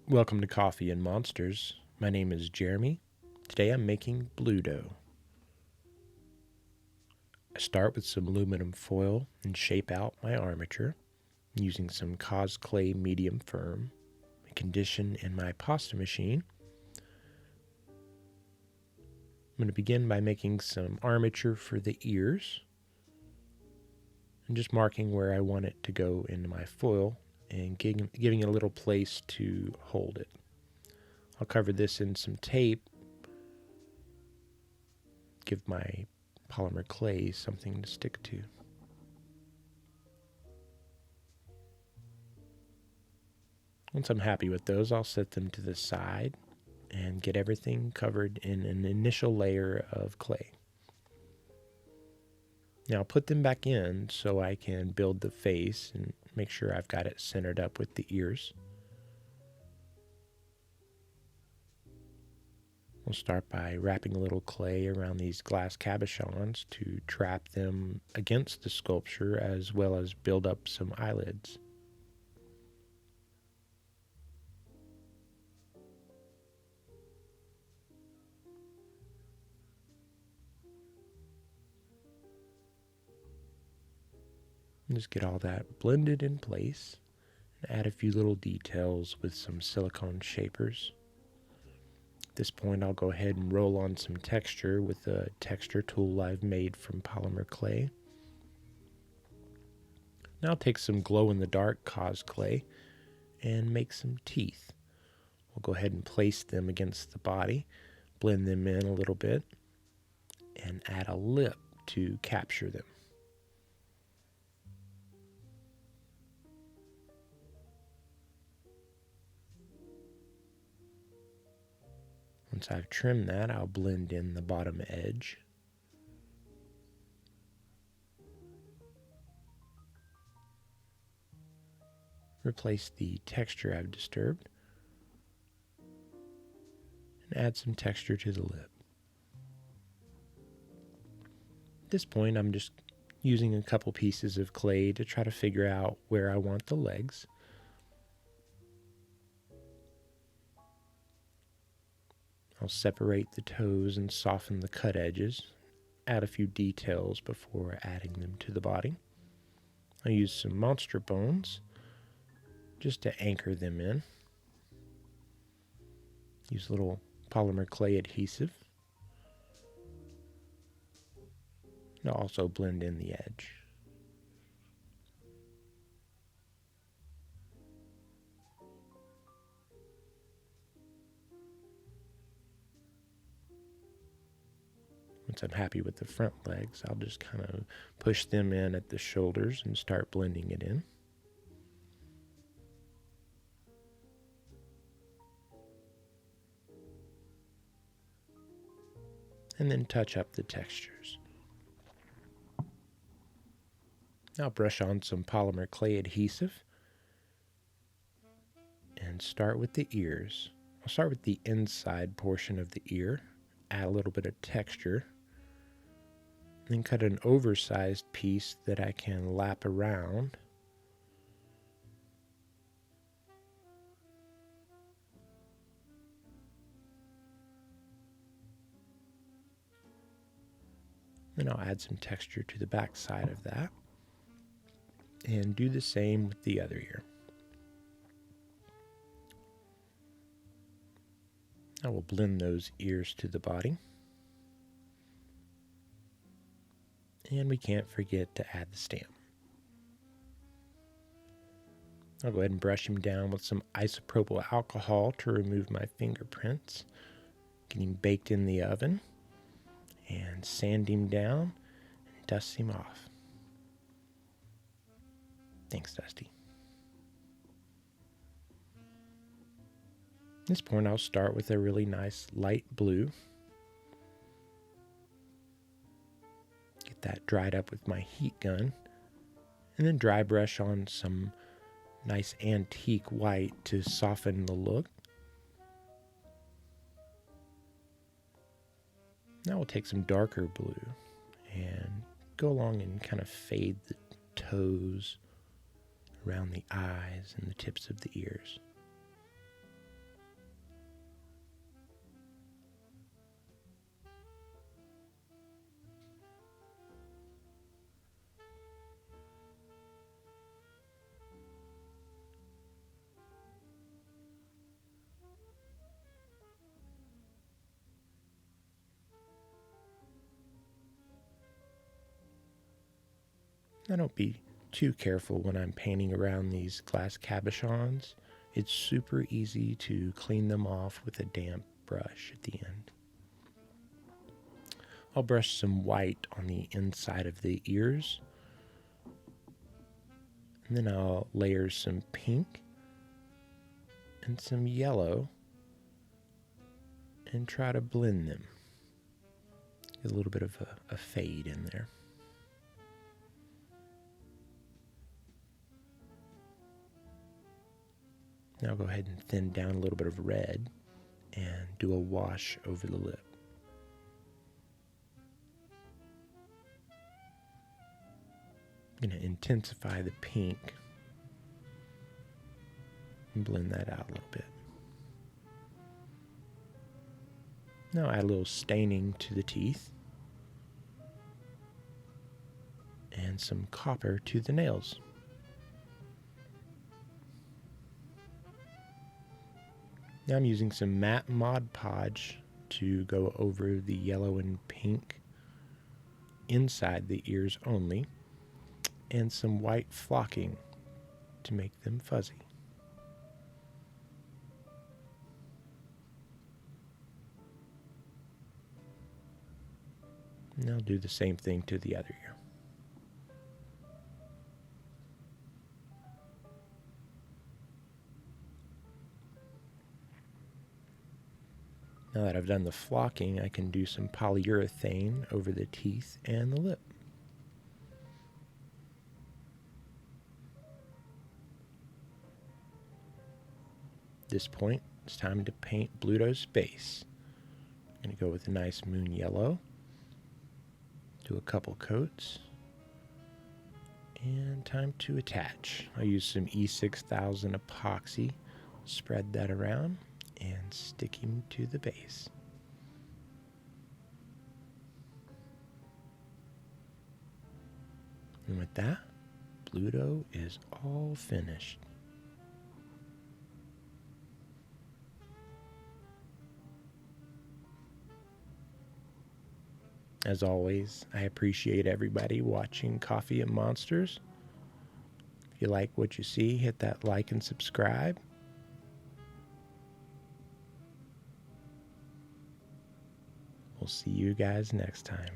Welcome to Coffee and Monsters. My name is Jeremy. Today I'm making Bludo. I start with some aluminum foil and shape out my armature using some cosclay medium firm. I condition in my pasta machine. I'm going to begin by making some armature for the ears and just marking where I want it to go into my foil and giving it a little place to hold it. I'll cover this in some tape, give my polymer clay something to stick to. Once I'm happy with those, I'll set them to the side and get everything covered in an initial layer of clay. Now I'll put them back in so I can build the face and make sure I've got it centered up with the ears. We'll start by wrapping a little clay around these glass cabochons to trap them against the sculpture as well as build up some eyelids. And just get all that blended in place and add a few little details with some silicone shapers. At this point, I'll go ahead and roll on some texture with a texture tool I've made from polymer clay. Now I'll take some glow-in-the-dark cosclay and make some teeth. We'll go ahead and place them against the body, blend them in a little bit, and add a lip to capture them. Once I've trimmed that, I'll blend in the bottom edge. Replace the texture I've disturbed and add some texture to the lip. At this point, I'm just using a couple pieces of clay to try to figure out where I want the legs. I'll separate the toes and soften the cut edges, add a few details before adding them to the body. I'll use some monster bones just to anchor them in. Use a little polymer clay adhesive. And I'll also blend in the edge. Once I'm happy with the front legs, I'll just kind of push them in at the shoulders and start blending it in. And then touch up the textures. Now brush on some polymer clay adhesive and start with the ears. I'll start with the inside portion of the ear, add a little bit of texture, then cut an oversized piece that I can lap around. Then I'll add some texture to the back side of that and do the same with the other ear. I will blend those ears to the body. And we can't forget to add the stamp. I'll go ahead and brush him down with some isopropyl alcohol to remove my fingerprints. Get him baked in the oven and sand him down and dust him off. Thanks, Dusty. At this point, I'll start with a really nice light blue. Get that dried up with my heat gun, and then dry brush on some nice antique white to soften the look. Now we'll take some darker blue and go along and kind of fade the toes around the eyes and the tips of the ears. Now don't be too careful when I'm painting around these glass cabochons. It's super easy to clean them off with a damp brush at the end. I'll brush some white on the inside of the ears, and then I'll layer some pink and some yellow and try to blend them. Get a little bit of a fade in there. Now go ahead and thin down a little bit of red and do a wash over the lip. I'm going to intensify the pink and blend that out a little bit. Now add a little staining to the teeth and some copper to the nails. Now I'm using some matte Mod Podge to go over the yellow and pink inside the ears only, and some white flocking to make them fuzzy. And I'll do the same thing to the other ear. Now that I've done the flocking, I can do some polyurethane over the teeth and the lip. At this point, it's time to paint Bludo's face. I'm going to go with a nice moon yellow, do a couple coats, and time to attach. I'll use some E6000 epoxy, spread that around, and stick him to the base. And with that, Bludo is all finished. As always, I appreciate everybody watching Coffee and Monsters. If you like what you see, hit that like and subscribe. We'll see you guys next time.